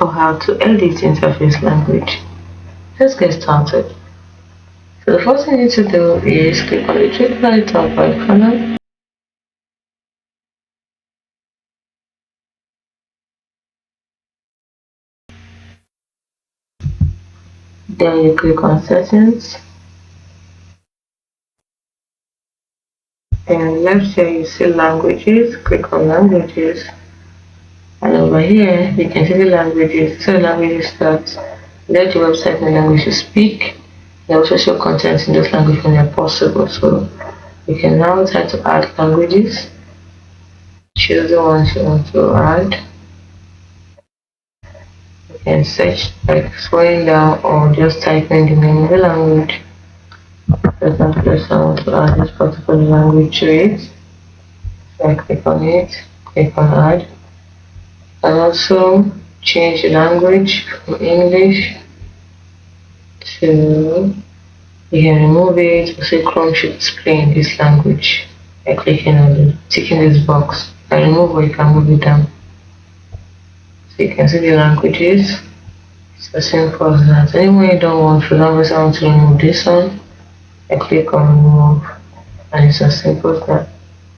or how to edit interface language. Let's get started. So the first thing you need to do is click on the three at the top right corner. Then you click on settings. And left here you see languages. Click on languages. And over here you can see the languages. So the languages that let your website in the language you speak. They also show content in those languages when they're possible. So you can now try to add languages. Choose the ones you want to add. You can search like scrolling down or just typing the name of the language. For example, I want to add this particular language to it. So I click on it, click on add. And also change the language from English to, you can remove it or say Chrome should display in this language by clicking on the ticking this box. You can remove or you can move it down. So you can see the languages. It's as simple as that. Anyone you don't want, for example, I want to remove this one, I click on remove and it's as simple as that.